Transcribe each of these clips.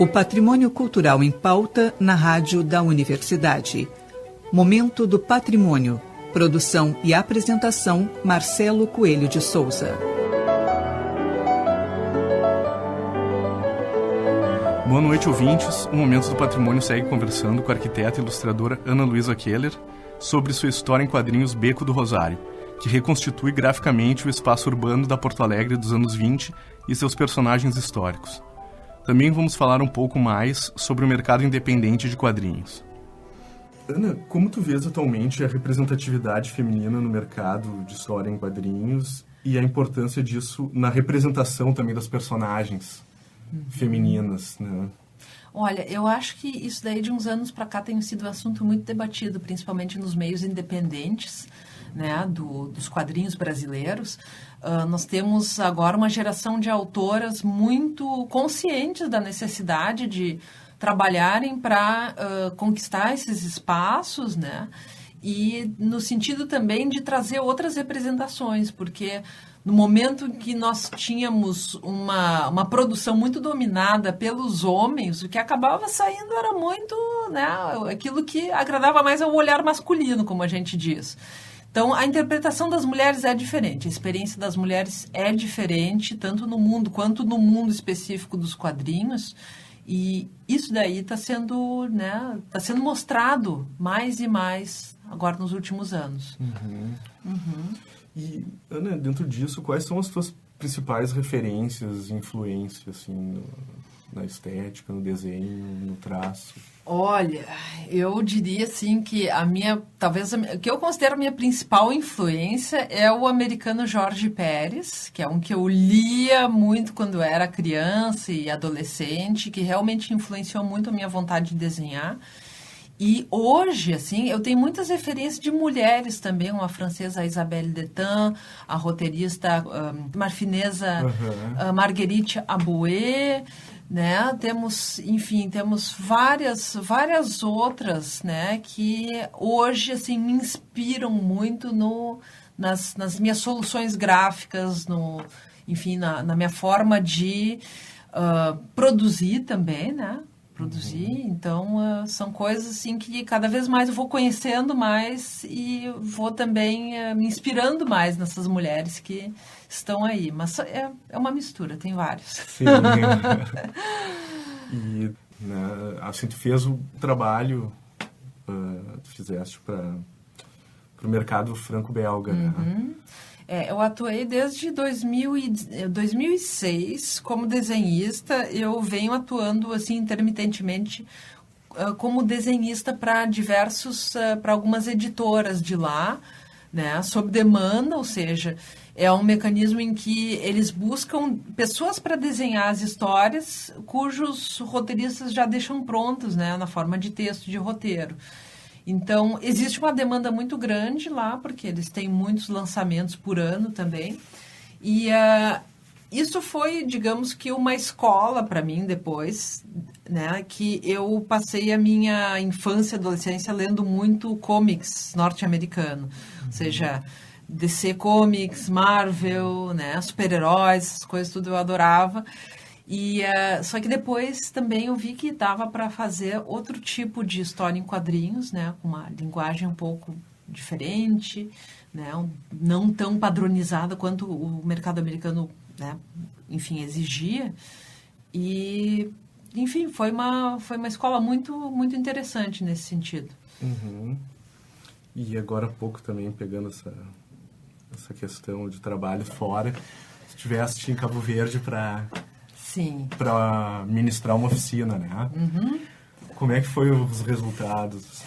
O patrimônio cultural em pauta na rádio da Universidade. Momento do Patrimônio. Produção e apresentação, Marcelo Coelho de Souza. Boa noite, ouvintes. O Momento do Patrimônio segue conversando com a arquiteta e ilustradora Ana Luísa Keller sobre sua história em quadrinhos Beco do Rosário, que reconstitui graficamente o espaço urbano da Porto Alegre dos anos 20 e seus personagens históricos. Também vamos falar um pouco mais sobre o mercado independente de quadrinhos. Ana, como tu vês atualmente a representatividade feminina no mercado de história em quadrinhos e a importância disso na representação também das personagens femininas, né? Olha, eu acho que isso daí de uns anos para cá tem sido um assunto muito debatido, principalmente nos meios independentes, né, dos quadrinhos brasileiros. Nós temos agora uma geração de autoras muito conscientes da necessidade de trabalharem para conquistar esses espaços, né, e no sentido também de trazer outras representações, porque no momento em que nós tínhamos uma produção muito dominada pelos homens, o que acabava saindo era muito, né, aquilo que agradava mais ao olhar masculino, como a gente diz. Então, a interpretação das mulheres é diferente, a experiência das mulheres é diferente, tanto no mundo quanto no mundo específico dos quadrinhos, e isso daí está sendo, né, tá sendo mostrado mais e mais agora nos últimos anos. E, Ana, dentro disso, quais são as tuas principais referências, influências, assim, na estética, no desenho, no traço? Olha, eu diria assim que o que eu considero a minha principal influência é o americano Jorge Pérez, que é um que eu lia muito quando era criança e adolescente, que realmente influenciou muito a minha vontade de desenhar. E hoje, assim, eu tenho muitas referências de mulheres também, uma francesa, a Isabelle Detain, a roteirista marfinesa Marguerite Aboué, né? Temos várias outras, né, que hoje, assim, me inspiram muito nas minhas soluções gráficas, na minha forma de produzir também, né? Então são coisas assim que cada vez mais eu vou conhecendo mais e vou também me inspirando mais nessas mulheres que estão aí, mas é uma mistura, tem vários. Sim. E, né, assim, tu fez o trabalho, tu fizeste para o mercado franco-belga, né? Eu atuei desde 2006 como desenhista. Eu venho atuando assim intermitentemente como desenhista para algumas editoras de lá, né, sob demanda, ou seja, é um mecanismo em que eles buscam pessoas para desenhar as histórias cujos roteiristas já deixam prontos, né, na forma de texto de roteiro. Então, existe uma demanda muito grande lá, porque eles têm muitos lançamentos por ano também. E isso foi, digamos que, uma escola para mim depois, né? Que eu passei a minha infância e adolescência lendo muito comics norte-americano. Ou seja, DC Comics, Marvel, né? Super-heróis, essas coisas tudo eu adorava. Só que depois também eu vi que dava para fazer outro tipo de história em quadrinhos, né, com uma linguagem um pouco diferente, né, não tão padronizada quanto o mercado americano, né, enfim, exigia. E, enfim, foi uma escola muito, muito interessante nesse sentido. E agora há pouco também, pegando essa questão de trabalho fora, se estivesse em Cabo Verde para ministrar uma oficina, né? Como é que foi os resultados?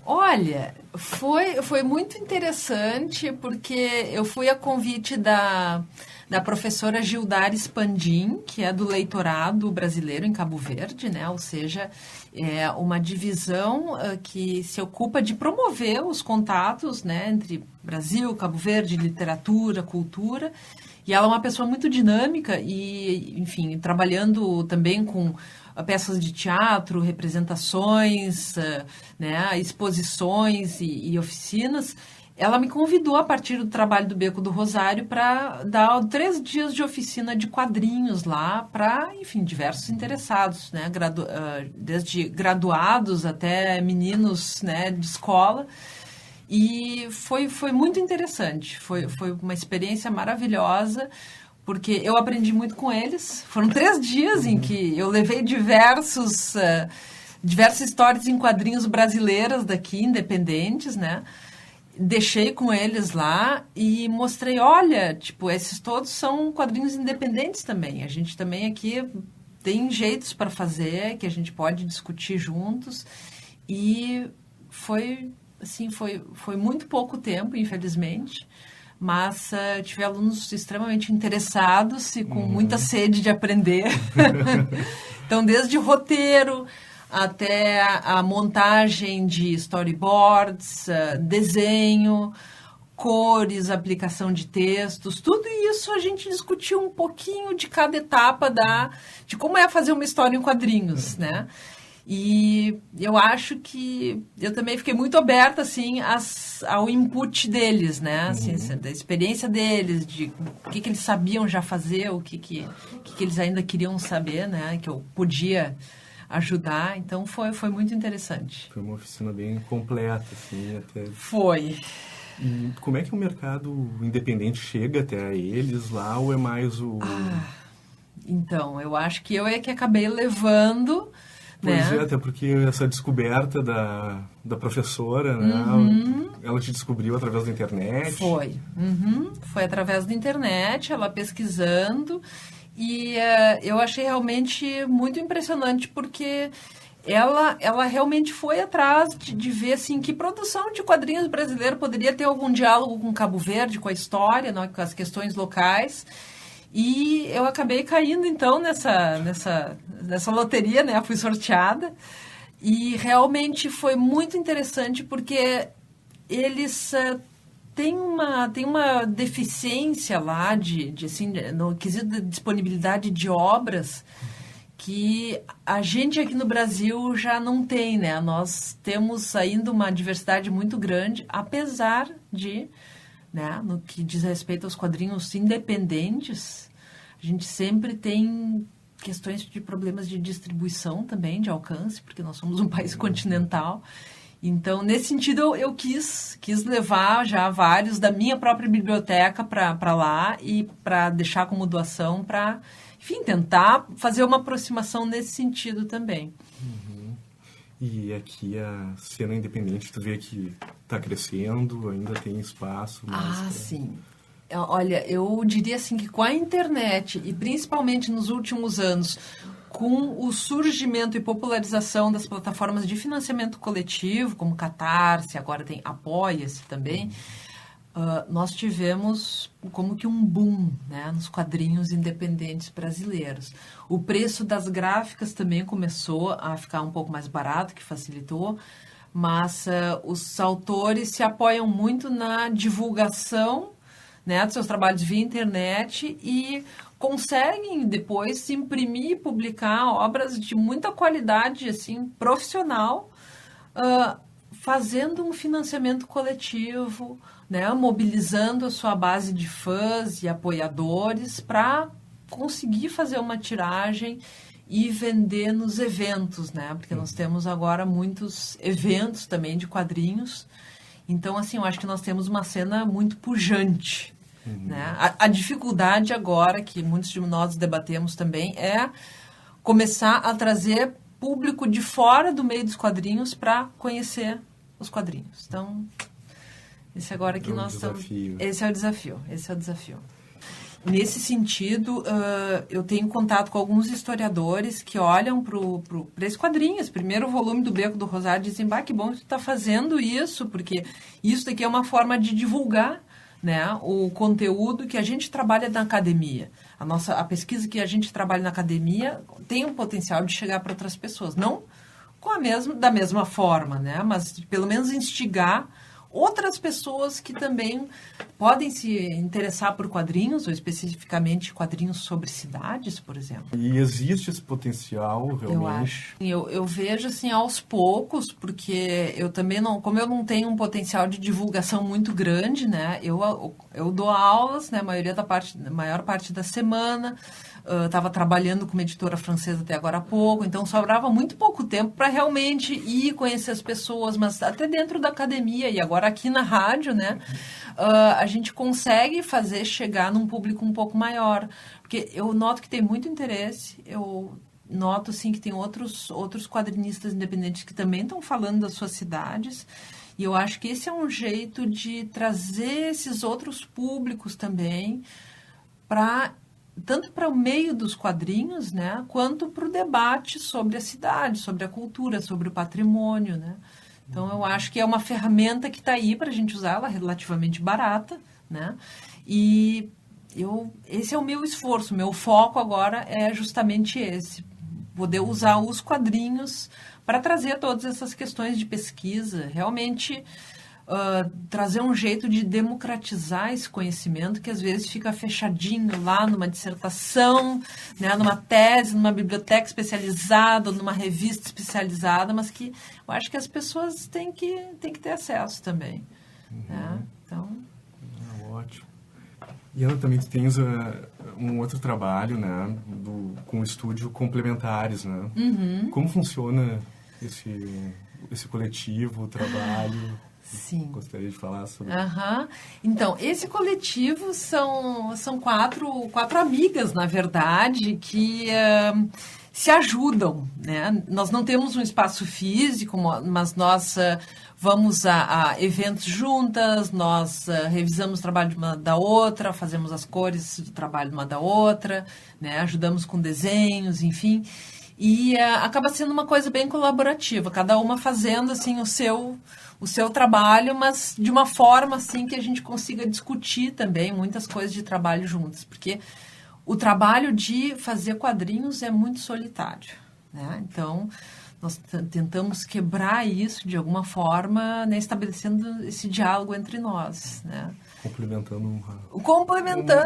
Olha, foi muito interessante, porque eu fui a convite da professora Gildara Spandim, que é do leitorado brasileiro em Cabo Verde, né? Ou seja, é uma divisão que se ocupa de promover os contatos, né, entre Brasil, Cabo Verde, literatura, cultura. E ela é uma pessoa muito dinâmica e, enfim, trabalhando também com peças de teatro, representações, né, exposições e oficinas. ela me convidou a partir do trabalho do Beco do Rosário para dar 3 dias de oficina de quadrinhos lá para, enfim, diversos interessados, né? Desde graduados até meninos, né, de escola. E foi muito interessante, foi uma experiência maravilhosa, porque eu aprendi muito com eles. Foram 3 dias em que eu levei diversas histórias em quadrinhos brasileiras daqui, independentes, né? Deixei com eles lá e mostrei, olha, tipo, esses todos são quadrinhos independentes também. A gente também aqui tem jeitos para fazer, que a gente pode discutir juntos. E foi muito pouco tempo, infelizmente, mas tive alunos extremamente interessados e com muita sede de aprender. Então, desde roteiro até a montagem de storyboards, desenho, cores, aplicação de textos, tudo isso a gente discutiu um pouquinho de cada etapa de como é fazer uma história em quadrinhos, né? E eu acho que eu também fiquei muito aberta, assim, ao input deles, né? Assim, da experiência deles, de o que eles sabiam já fazer, o que eles ainda queriam saber, né? Que eu podia ajudar. Então, foi muito interessante. Foi uma oficina bem completa, assim, até... Foi. E como é que o mercado independente chega até eles lá, ou é mais o... Então, eu acho que eu é que acabei levando... Pois né? é, até porque essa descoberta da professora, né? Ela te descobriu através da internet? Foi. Foi através da internet, ela pesquisando, e eu achei realmente muito impressionante, porque ela realmente foi atrás de ver, assim, que produção de quadrinhos brasileiro poderia ter algum diálogo com Cabo Verde, com a história, né, com as questões locais. E eu acabei caindo, então, nessa loteria, né? Fui sorteada. E realmente foi muito interessante, porque eles têm uma deficiência lá assim, no quesito de disponibilidade de obras, que a gente aqui no Brasil já não tem, né? Nós temos ainda uma diversidade muito grande, apesar de... né, no que diz respeito aos quadrinhos independentes, a gente sempre tem questões de problemas de distribuição também, de alcance, porque nós somos um país continental. Então, nesse sentido, eu quis levar já vários da minha própria biblioteca para lá e para deixar como doação para, enfim, tentar fazer uma aproximação nesse sentido também. E aqui a cena independente, tu vê que está crescendo, ainda tem espaço. Sim. Olha, eu diria assim que com a internet, e principalmente nos últimos anos, com o surgimento e popularização das plataformas de financiamento coletivo, como Catarse, agora tem Apoia-se também, nós tivemos como que um boom, né, nos quadrinhos independentes brasileiros. O preço das gráficas também começou a ficar um pouco mais barato, que facilitou, mas os autores se apoiam muito na divulgação, né, dos seus trabalhos via internet e conseguem depois imprimir e publicar obras de muita qualidade, assim, profissional, fazendo um financiamento coletivo, né, mobilizando a sua base de fãs e apoiadores para conseguir fazer uma tiragem e vender nos eventos, né? Porque nós temos agora muitos eventos também de quadrinhos. Então, assim, eu acho que nós temos uma cena muito pujante, né? A dificuldade agora, que muitos de nós debatemos também, é começar a trazer público de fora do meio dos quadrinhos para conhecer os quadrinhos. Então, esse agora que nós estamos... Esse é o desafio. Nesse sentido, eu tenho contato com alguns historiadores que olham para esse quadrinho, esse primeiro volume do Beco do Rosário, e dizem, que bom que tu está fazendo isso, porque isso daqui é uma forma de divulgar, né, o conteúdo que a gente trabalha na academia. A pesquisa que a gente trabalha na academia tem um potencial de chegar para outras pessoas. Não da mesma forma, né, mas pelo menos instigar outras pessoas que também podem se interessar por quadrinhos, ou especificamente quadrinhos sobre cidades, por exemplo. E existe esse potencial, realmente? Eu acho. Eu vejo, assim, aos poucos, porque eu também não... Como eu não tenho um potencial de divulgação muito grande, né? Eu dou aulas, né? Maior parte da semana. Estava trabalhando com uma editora francesa até agora há pouco, então sobrava muito pouco tempo para realmente ir conhecer as pessoas, mas até dentro da academia e agora aqui na rádio, né, a gente consegue fazer chegar num público um pouco maior, porque eu noto que tem muito interesse, eu noto, assim, que tem outros quadrinistas independentes que também estão falando das suas cidades, e eu acho que esse é um jeito de trazer esses outros públicos também tanto para o meio dos quadrinhos, né, quanto para o debate sobre a cidade, sobre a cultura, sobre o patrimônio, né. Então, eu acho que é uma ferramenta que está aí para a gente usar, ela é relativamente barata, né, e esse é o meu esforço, meu foco agora é justamente esse, poder usar os quadrinhos para trazer todas essas questões de pesquisa, realmente... trazer um jeito de democratizar esse conhecimento que às vezes fica fechadinho lá numa dissertação, né, numa tese, numa biblioteca especializada, numa revista especializada, mas que eu acho que as pessoas têm que ter acesso também. Né? Então... Ótimo. E Ana, também tu tens um outro trabalho, né, com o estúdio Complementares, né? Uhum. Como funciona esse coletivo, o trabalho? Sim. Gostaria de falar sobre... Então, esse coletivo são quatro amigas, na verdade, que se ajudam, né? Nós não temos um espaço físico, mas nós vamos a eventos juntas, nós revisamos o trabalho de uma da outra, fazemos as cores do trabalho de uma da outra, né? Ajudamos com desenhos, enfim... E acaba sendo uma coisa bem colaborativa, cada uma fazendo, assim, o seu trabalho, mas de uma forma, assim, que a gente consiga discutir também muitas coisas de trabalho juntas, porque o trabalho de fazer quadrinhos é muito solitário, né? Então, nós tentamos quebrar isso de alguma forma, né, estabelecendo esse diálogo entre nós, né? Complementando,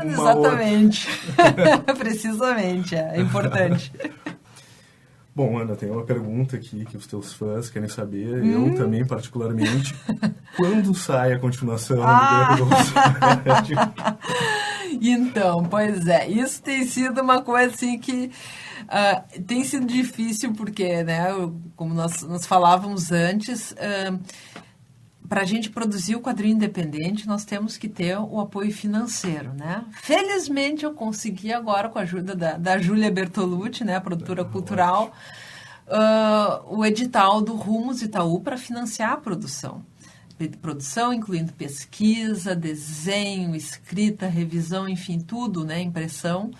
exatamente. Precisamente, é importante. Bom, Ana, tem uma pergunta aqui que os teus fãs querem saber, eu também particularmente. Quando sai a continuação do Beco do Rosário? Então, pois é, isso tem sido uma coisa assim que tem sido difícil porque, né, como nós falávamos antes, para a gente produzir o quadrinho independente, nós temos que ter o apoio financeiro, né? Felizmente, eu consegui agora, com a ajuda da Júlia Bertolucci, né, a produtora cultural, o edital do Rumos Itaú para financiar a produção. Produção incluindo pesquisa, desenho, escrita, revisão, enfim, tudo, né, impressão.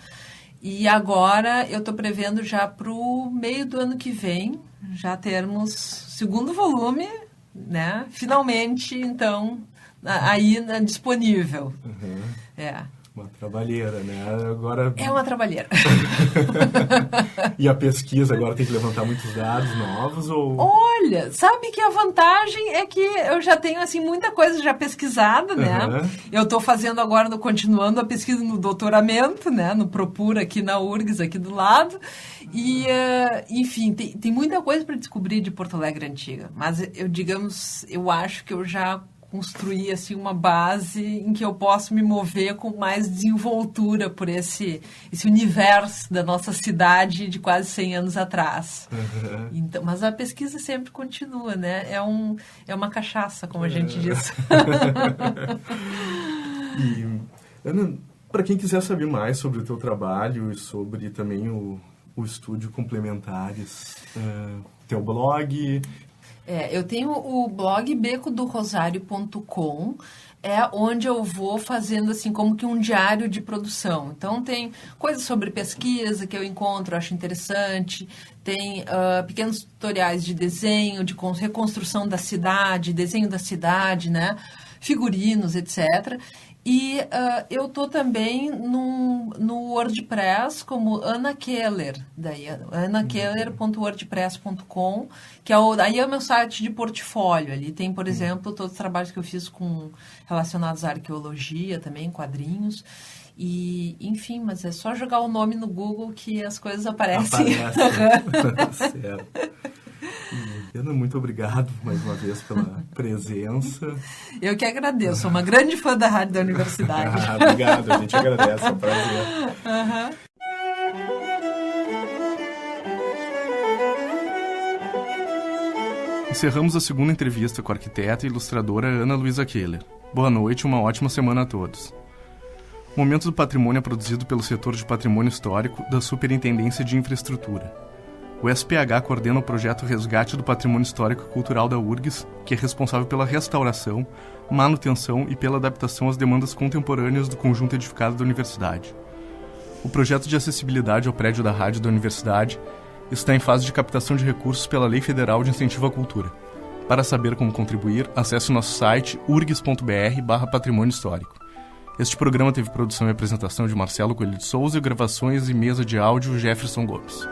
E agora eu estou prevendo já para o meio do ano que vem, já termos segundo volume, né? Finalmente, então, aí disponível. Uma trabalheira, né? Agora... É uma trabalheira. E a pesquisa agora tem que levantar muitos dados novos? Ou... Olha, sabe que a vantagem é que eu já tenho, assim, muita coisa já pesquisada, né? Eu estou fazendo agora, continuando a pesquisa no doutoramento, né? No Procura, aqui na URGS, aqui do lado. E, enfim, tem muita coisa para descobrir de Porto Alegre Antiga. Mas, eu acho que eu já construir assim, uma base em que eu posso me mover com mais desenvoltura por esse universo da nossa cidade de quase 100 anos atrás. Então, mas a pesquisa sempre continua, né? É uma cachaça, como a gente diz. E, Ana, para quem quiser saber mais sobre o teu trabalho e sobre também o estúdio Complementares, teu blog... eu tenho o blog becodorosario.com, onde eu vou fazendo assim como que um diário de produção. Então tem coisas sobre pesquisa que eu encontro, acho interessante, tem pequenos tutoriais de desenho, de reconstrução da cidade, desenho da cidade, né? figurinos, etc. E eu estou também no WordPress como Ana Keller, daí anakeller.wordpress.com, que aí é o meu site de portfólio. Ali tem, por exemplo, todos os trabalhos que eu fiz relacionados à arqueologia também, quadrinhos. E, enfim, mas é só jogar o nome no Google que as coisas aparecem. Certo. Ana, muito obrigado mais uma vez pela presença. Eu que agradeço, sou uma grande fã da Rádio da Universidade. Obrigado, a gente agradece, é um prazer. Encerramos a segunda entrevista com a arquiteta e ilustradora Ana Luísa Keller. Boa noite e uma ótima semana a todos. O Momento do Patrimônio é produzido pelo setor de patrimônio histórico da Superintendência de Infraestrutura. O SPH coordena o projeto Resgate do Patrimônio Histórico e Cultural da URGS, que é responsável pela restauração, manutenção e pela adaptação às demandas contemporâneas do conjunto edificado da universidade. O projeto de acessibilidade ao prédio da rádio da universidade está em fase de captação de recursos pela Lei Federal de Incentivo à Cultura. Para saber como contribuir, acesse o nosso site urgs.br/patrimônio histórico. Este programa teve produção e apresentação de Marcelo Coelho de Souza e gravações e mesa de áudio Jefferson Gomes.